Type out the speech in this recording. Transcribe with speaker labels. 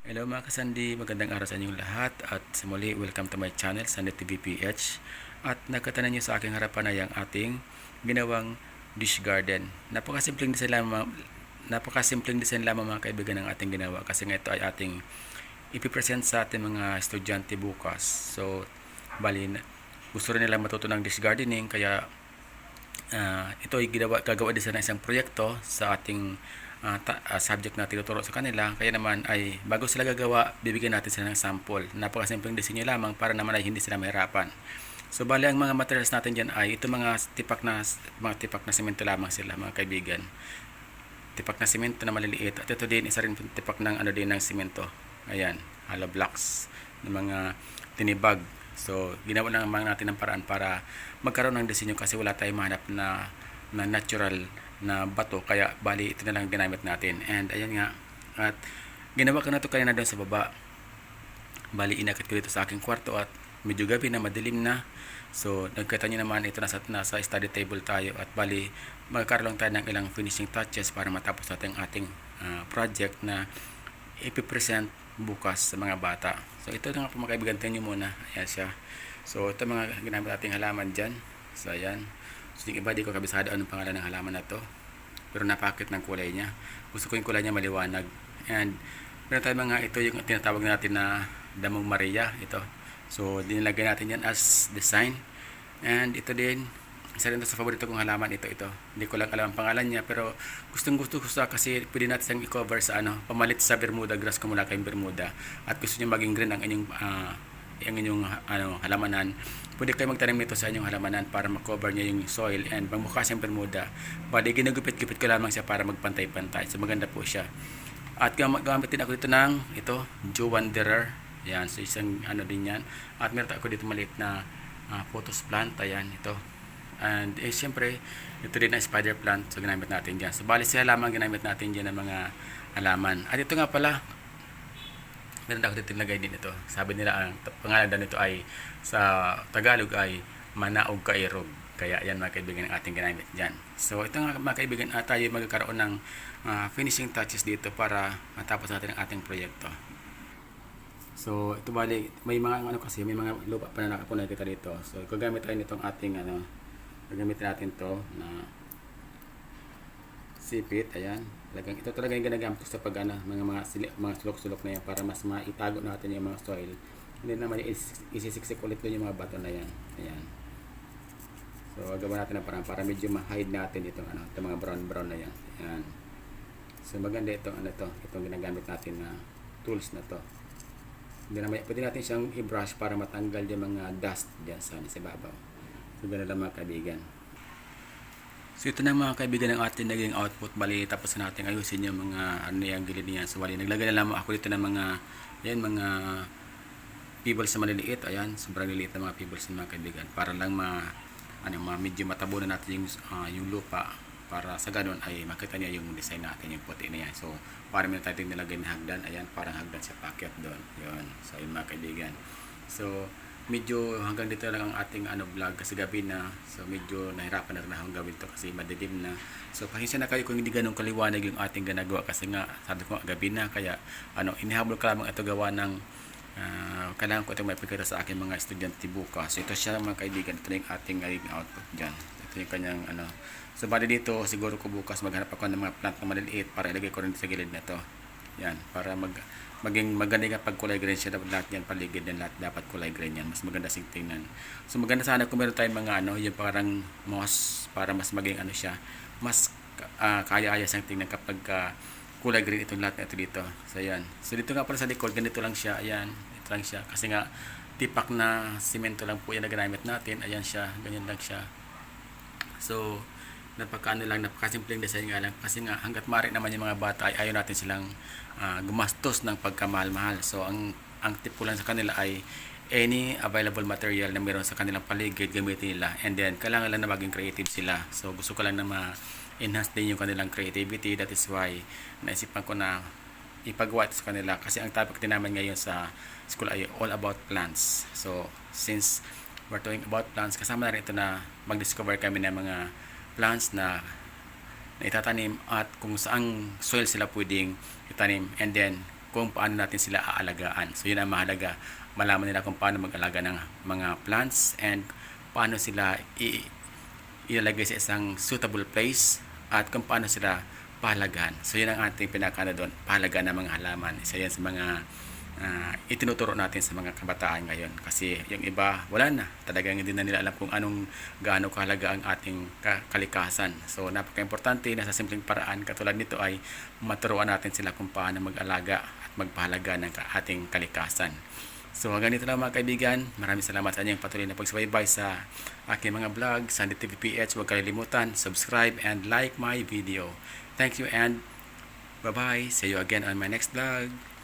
Speaker 1: Hello mga kasandi, magandang araw sa inyong lahat at sa muli, welcome to my channel, Sandy TV PH. At nakatanan nyo sa aking harapan ay ang ating ginawang dish garden. Napakasimpleng design lamang mga kaibigan ng ating ginawa kasi nga ito ay ating ipipresent sa ating mga estudyante bukas. So, bali, gusto rin nila matuto ng dish gardening kaya ito ay gagawa din sa isang proyekto sa ating subject na tinuturo sa kanila. Kaya naman ay bago sila gagawa, bibigyan natin sila ng sample. Napakasimpleng disenyo lamang para naman ay hindi sila mahirapan. So bali ang mga materials natin diyan ay ito mga tipak na semento lamang sila mga kaibigan. Tipak na semento na maliliit at ito din isa rin tipak ng din ng semento. Ayan, hollow blocks ng mga tinibag. So ginawa lang natin ng paraan para magkaroon ng disenyo kasi wala tayong mahanap na natural na bato, kaya bali ito na lang ginamit natin. And ayan nga, at ginawa ko na ito kanina doon sa baba. Bali inakit ko dito sa aking kwarto at medyo gabi na, madilim na. So nagkita nyo naman ito nasa study table tayo at bali magkakaroon tayo ng ilang finishing touches para matapos natin ating project na ipipresent bukas sa mga bata. So ito na nga po mga kaibigan, tingnan nyo muna. Ayan siya. So ito mga ginamit nating halaman dyan. So ayan. So yung iba di ko kabisado anong pangalan ng halaman na to, pero napakit ng kulay niya. Gusto ko yung kulay niya maliwanag. And meron tayo mga, ito yung tinatawag natin na damong Maria ito. So dinilagay natin yan as design. And ito din, isa rin ito sa favorito kong halaman, ito. Hindi ko lang alam ang pangalan niya, pero gustong gusto ko kasi pwede natin siyang i-cover sa pamalit sa Bermuda grass kung wala kayong Bermuda. At gusto niyo maging green ang inyong halamanan, pwede kayo magtanim nito sa inyong halamanan para makover niya yung soil and magmukha siyang Bermuda. Bali ginugupit-gupit ko lamang siya para magpantay-pantay. So maganda po siya. At gamit din ako dito ng Joe Wanderer. Yan, so isang din yan. At meron ako dito maliit na photos plant. Ayan, ito. And siyempre, ito din na spider plant. So ginamit natin dyan. So bali siya lamang ginamit natin dyan ng mga halaman. At ito nga pala, meron ako dito nilagay din ito. Sabi nila ang pangalan nito ay sa Tagalog ay Manaog Kairog. Kaya yan mga kaibigan ang ating ginamit dyan. So ito nga mga kaibigan, tayo magkakaroon ng finishing touches dito para matapos natin ang ating proyekto. So ito bali, may mga kasi may mga lupa pa na nakapunay kita dito. So gagamit tayo nitong ating gagamit natin to na sipit. Ayan, ito talaga yung ginagamit ko sa mga sulok-sulok na yan para mas maitago natin yung mga soil. Hindi naman isisiksik ulit doon yung mga bato na yan. Ayan. So gawin natin ang parang para medyo ma-hide natin itong mga brown na yan. Ayan. So maganda itong itong ginagamit natin na tools na to. Hindi naman, pwede natin siyang i-brush para matanggal yung mga dust dyan sa ibabaw. So ganun lang mga kaibigan. So ito na mga kaibigan ang ating naging output. Bali tapos na natin ayusin yung mga yung gilid niya. So bali naglagay na lang ako dito ng mga mga pebbles na maliliit. Ayan, sobrang liliit na mga pebbles ng mga kaibigan para lang medyo matabunan natin yung lupa para sa ganun ay makita niya yung design natin, yung puti na yan. So para meron tayong nilagay na hagdan. Ayan, parang hagdan sa packet doon. Yun. So yun mga kaibigan. So medyo hanggang dito lang ang ating vlog kasi gabi na. So medyo nahirapan na rin akong gawin to kasi madilim na. So pasensya na kayo kung hindi ganun kaliwanag yung ating ginagawa kasi nga sabi ko gabi na, kaya inihabol ko lamang ito gawa ng kailangan ko ito maipagkita sa aking mga estudyante bukas. So ito siya mga kaibigan, ito yung ating output dyan. Ito yung kanyang So bali dito siguro ko bukas maghanap ako ng mga plant na maliliit para ilagay ko rin sa gilid na to. Yan, para maging maganda nga pag kulay green siya, dapat lahat yan paligid yan, lahat dapat kulay green yan, mas maganda sing tingnan. So maganda sana kung meron tayong mga yung parang moss para mas maging siya, mas kaya-aya siyang tingnan kapag kulay green itong lahat na ito dito. So yan. So dito nga pala sa likod, ganito lang siya. Ayan, ito lang siya kasi nga tipak na simento lang po yan na ginamit natin. Ayan siya, ganyan lang siya. So napakasimpleng design nga lang kasi nga hanggat maaari naman yung mga bata ay ayaw natin silang gumastos ng pagkamahal-mahal. So ang tip ko lang sa kanila ay any available material na meron sa kanilang paligid gamitin nila, and then kailangan lang na maging creative sila. So gusto ko lang na ma-enhance din yung kanilang creativity. That is why naisipan ko na ipagawa ito sa kanila kasi ang topic din naman ngayon sa school ay all about plants. So since we're talking about plants, kasama na rin ito na mag-discover kami ng mga plants na itatanim at kung saang soil sila pwedeng itanim, and then kung paano natin sila aalagaan. So yun ang mahalaga, malaman nila kung paano mag-alaga ng mga plants and paano sila ilalagay sa isang suitable place at kung paano sila pahalagaan. So yun ang ating pinakana doon, pahalagaan ng mga halaman. Isa yan sa mga itinuturo natin sa mga kabataan ngayon, kasi yung iba wala na, talagang hindi na nila alam kung gaano kahalaga ang ating kalikasan. So napaka-importante na sa simpleng paraan katulad nito ay maturuan natin sila kung paano mag-alaga at magpahalaga ng ating kalikasan. So hanggang dito lang mga kaibigan, maraming salamat sa inyong patuloy na pagsubaybay sa aking mga vlog, Sunday TV PH. Huwag kalilimutan, subscribe and like my video. Thank you and bye bye, see you again on my next vlog.